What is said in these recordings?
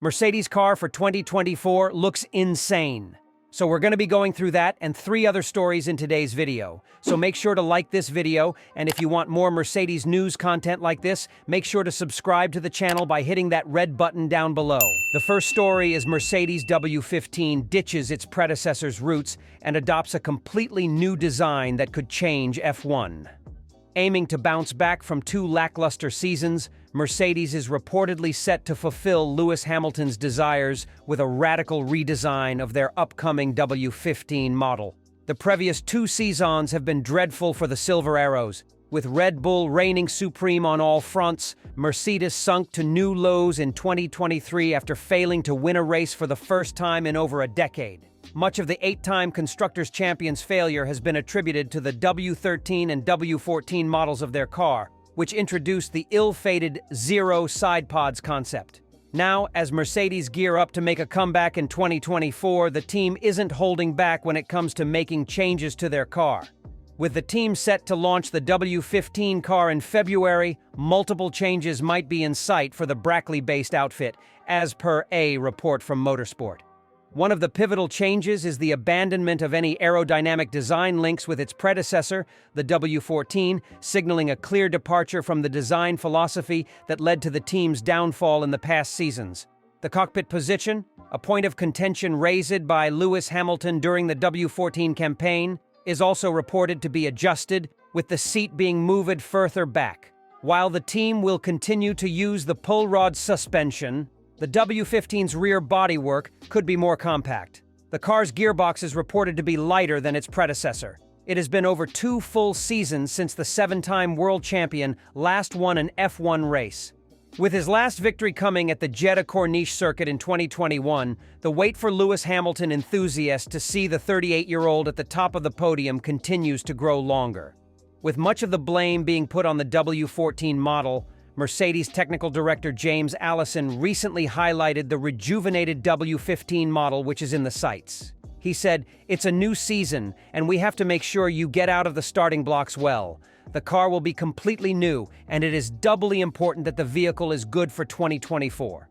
Mercedes car for 2024 looks insane. So we're going to be going through that and 3 other stories in today's video. So make sure to like this video, and if you want more Mercedes news content like this, make sure to subscribe to the channel by hitting that red button down below. The first story is Mercedes W15 ditches its predecessor's roots and adopts a completely new design that could change F1. Aiming to bounce back from 2 lackluster seasons, Mercedes is reportedly set to fulfill Lewis Hamilton's desires with a radical redesign of their upcoming W15 model. The previous 2 seasons have been dreadful for the Silver Arrows. With Red Bull reigning supreme on all fronts, Mercedes sunk to new lows in 2023 after failing to win a race for the first time in over a decade. Much of the 8-time Constructors' Champions' failure has been attributed to the W13 and W14 models of their car, which introduced the ill-fated zero side pods concept. Now, as Mercedes gear up to make a comeback in 2024, the team isn't holding back when it comes to making changes to their car. With the team set to launch the W15 car in February, multiple changes might be in sight for the Brackley-based outfit, as per a report from Motorsport. One of the pivotal changes is the abandonment of any aerodynamic design links with its predecessor, the W14, signaling a clear departure from the design philosophy that led to the team's downfall in the past seasons. The cockpit position, a point of contention raised by Lewis Hamilton during the W14 campaign, is also reported to be adjusted, with the seat being moved further back. While the team will continue to use the pull rod suspension, the W15's rear bodywork could be more compact. The car's gearbox is reported to be lighter than its predecessor. It has been over 2 full seasons since the 7-time world champion last won an F1 race. With his last victory coming at the Jeddah Corniche circuit in 2021, the wait for Lewis Hamilton enthusiasts to see the 38-year-old at the top of the podium continues to grow longer. With much of the blame being put on the W14 model, Mercedes technical director James Allison recently highlighted the rejuvenated W15 model which is in the sights. He said, "It's a new season, and we have to make sure you get out of the starting blocks well. The car will be completely new, and it is doubly important that the vehicle is good for 2024.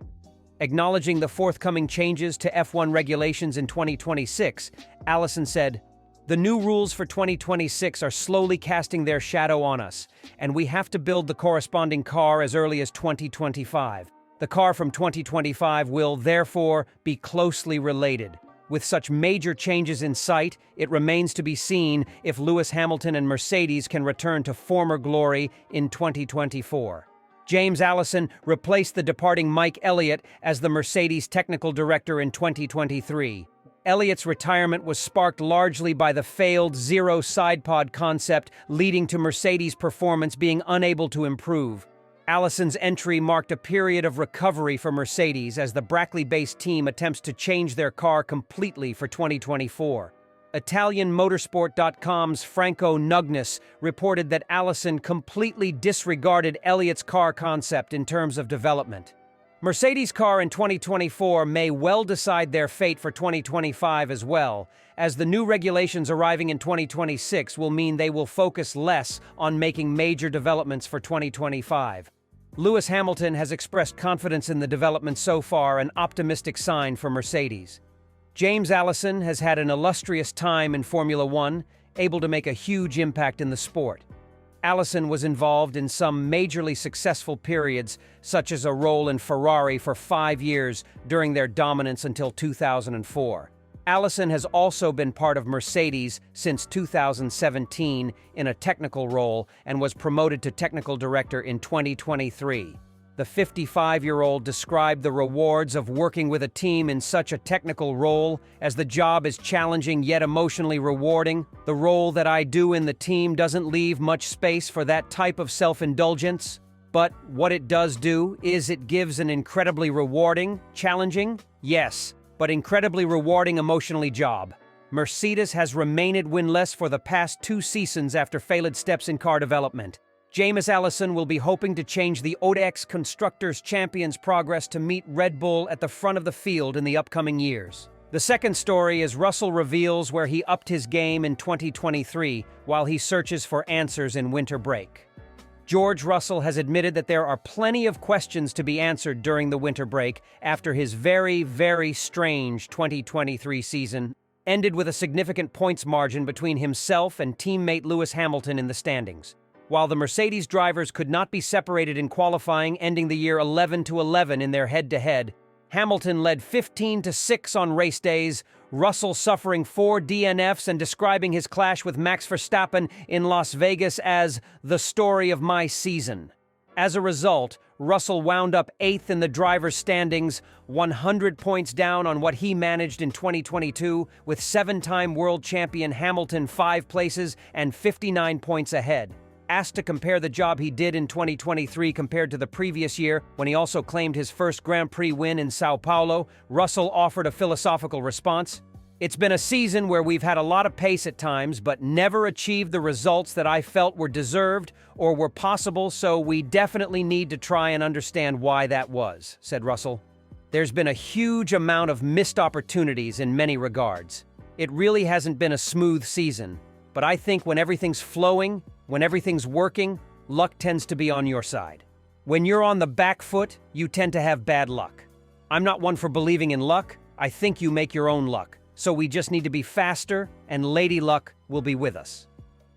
Acknowledging the forthcoming changes to F1 regulations in 2026, Allison said, "The new rules for 2026 are slowly casting their shadow on us, and we have to build the corresponding car as early as 2025. The car from 2025 will, therefore, be closely related. With such major changes in sight, it remains to be seen if Lewis Hamilton and Mercedes can return to former glory in 2024. James Allison replaced the departing Mike Elliott as the Mercedes technical director in 2023. Elliott's retirement was sparked largely by the failed zero side pod concept, leading to Mercedes' performance being unable to improve. Allison's entry marked a period of recovery for Mercedes as the Brackley-based team attempts to change their car completely for 2024. Italian Motorsport.com's Franco Nugnes reported that Allison completely disregarded Elliott's car concept in terms of development. Mercedes' car in 2024 may well decide their fate for 2025 as well, as the new regulations arriving in 2026 will mean they will focus less on making major developments for 2025. Lewis Hamilton has expressed confidence in the development so far, an optimistic sign for Mercedes. James Allison has had an illustrious time in Formula One, able to make a huge impact in the sport. Allison was involved in some majorly successful periods, such as a role in Ferrari for 5 years during their dominance until 2004. Allison has also been part of Mercedes since 2017 in a technical role and was promoted to technical director in 2023. The 55-year-old described the rewards of working with a team in such a technical role as the job is challenging yet emotionally rewarding. The role that I do in the team doesn't leave much space for that type of self-indulgence, but what it does do is it gives an incredibly rewarding, challenging, yes, but incredibly rewarding emotionally job. Mercedes has remained winless for the past 2 seasons after failed steps in car development. James Allison will be hoping to change the ODEX Constructors' Champions progress to meet Red Bull at the front of the field in the upcoming years. The second story is Russell reveals where he upped his game in 2023 while he searches for answers in winter break. George Russell has admitted that there are plenty of questions to be answered during the winter break after his very, very strange 2023 season ended with a significant points margin between himself and teammate Lewis Hamilton in the standings. While the Mercedes drivers could not be separated in qualifying, ending the year 11-11 in their head-to-head, Hamilton led 15-6 on race days, Russell suffering 4 DNFs and describing his clash with Max Verstappen in Las Vegas as the story of my season. As a result, Russell wound up 8th in the drivers' standings, 100 points down on what he managed in 2022, with 7-time world champion Hamilton 5 places and 59 points ahead. Asked to compare the job he did in 2023 compared to the previous year, when he also claimed his first Grand Prix win in Sao Paulo, Russell offered a philosophical response. "It's been a season where we've had a lot of pace at times, but never achieved the results that I felt were deserved or were possible, so we definitely need to try and understand why that was," said Russell. "There's been a huge amount of missed opportunities in many regards. It really hasn't been a smooth season, but I think when everything's flowing, when everything's working, luck tends to be on your side. When you're on the back foot, you tend to have bad luck. I'm not one for believing in luck. I think you make your own luck. So we just need to be faster, and Lady Luck will be with us."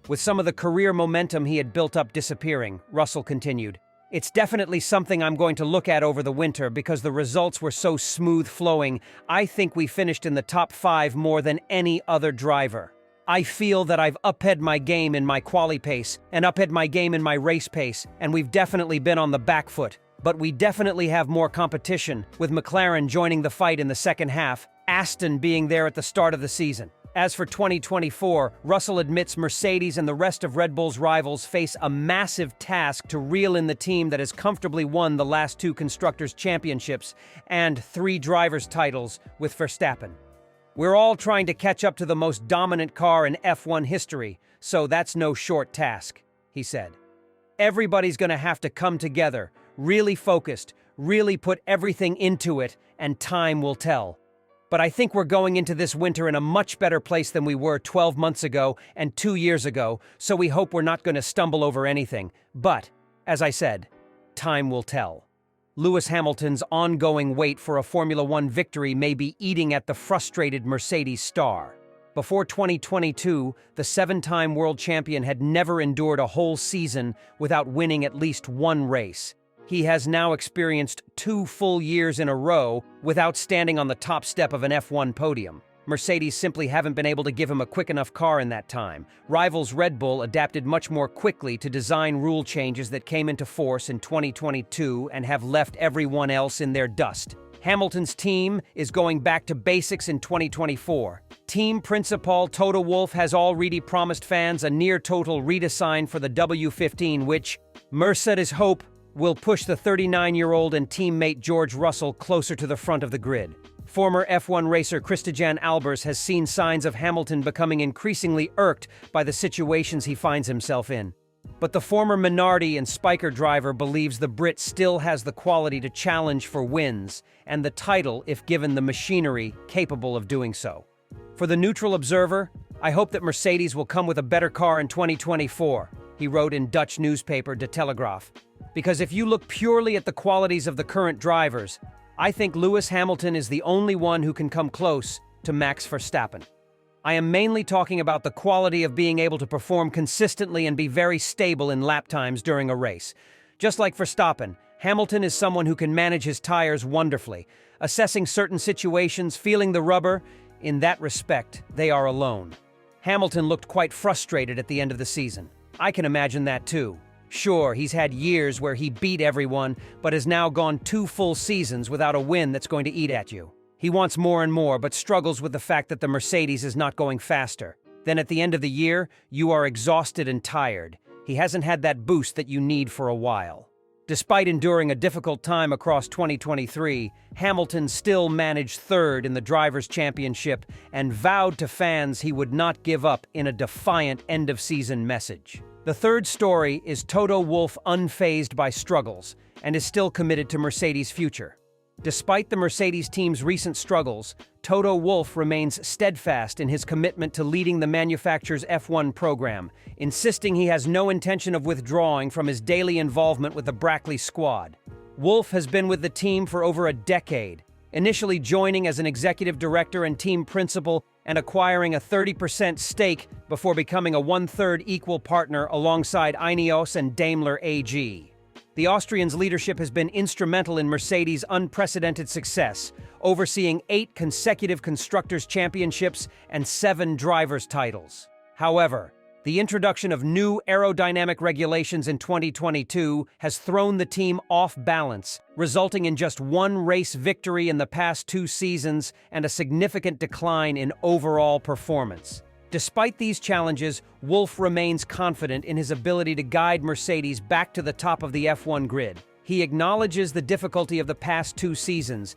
With some of the career momentum he had built up disappearing, Russell continued, "It's definitely something I'm going to look at over the winter because the results were so smooth flowing. I think we finished in the top 5 more than any other driver. I feel that I've upped my game in my quali pace and upped my game in my race pace, and we've definitely been on the back foot. But we definitely have more competition, with McLaren joining the fight in the second half, Aston being there at the start of the season." As for 2024, Russell admits Mercedes and the rest of Red Bull's rivals face a massive task to reel in the team that has comfortably won the last 2 Constructors' Championships and 3 drivers' titles with Verstappen. "We're all trying to catch up to the most dominant car in F1 history, so that's no short task," he said. "Everybody's going to have to come together, really focused, really put everything into it, and time will tell. But I think we're going into this winter in a much better place than we were 12 months ago and 2 years ago, so we hope we're not going to stumble over anything. But, as I said, time will tell." Lewis Hamilton's ongoing wait for a Formula One victory may be eating at the frustrated Mercedes star. Before 2022, the 7-time world champion had never endured a whole season without winning at least one race. He has now experienced 2 full years in a row without standing on the top step of an F1 podium. Mercedes simply haven't been able to give him a quick enough car in that time. Rivals Red Bull adapted much more quickly to design rule changes that came into force in 2022 and have left everyone else in their dust. Hamilton's team is going back to basics in 2024. Team principal Toto Wolff has already promised fans a near-total redesign for the W15, which, Mercedes hope, will push the 39-year-old and teammate George Russell closer to the front of the grid. Former F1 racer Christijan Albers has seen signs of Hamilton becoming increasingly irked by the situations he finds himself in. But the former Minardi and Spiker driver believes the Brit still has the quality to challenge for wins, and the title if given the machinery capable of doing so. For the neutral observer, I hope that Mercedes will come with a better car in 2024, he wrote in Dutch newspaper De Telegraaf. Because if you look purely at the qualities of the current drivers, I think Lewis Hamilton is the only one who can come close to Max Verstappen. I am mainly talking about the quality of being able to perform consistently and be very stable in lap times during a race. Just like Verstappen, Hamilton is someone who can manage his tires wonderfully, assessing certain situations, feeling the rubber. In that respect, they are alone. Hamilton looked quite frustrated at the end of the season. I can imagine that too. Sure, he's had years where he beat everyone, but has now gone 2 full seasons without a win that's going to eat at you. He wants more and more, but struggles with the fact that the Mercedes is not going faster. Then at the end of the year, you are exhausted and tired. He hasn't had that boost that you need for a while. Despite enduring a difficult time across 2023, Hamilton still managed 3rd in the Drivers' Championship and vowed to fans he would not give up in a defiant end-of-season message. The third story is Toto Wolff unfazed by struggles and is still committed to Mercedes' future. Despite the Mercedes team's recent struggles, Toto Wolff remains steadfast in his commitment to leading the manufacturer's F1 program, insisting he has no intention of withdrawing from his daily involvement with the Brackley squad. Wolff has been with the team for over a decade, initially joining as an executive director and team principal and acquiring a 30% stake before becoming a one-third equal partner alongside Ineos and Daimler AG. The Austrian's leadership has been instrumental in Mercedes' unprecedented success, overseeing 8 consecutive Constructors' Championships and 7 Drivers' titles. However, the introduction of new aerodynamic regulations in 2022 has thrown the team off balance, resulting in just 1 race victory in the past 2 seasons and a significant decline in overall performance. Despite these challenges, Wolff remains confident in his ability to guide Mercedes back to the top of the F1 grid. He acknowledges the difficulty of the past 2 seasons,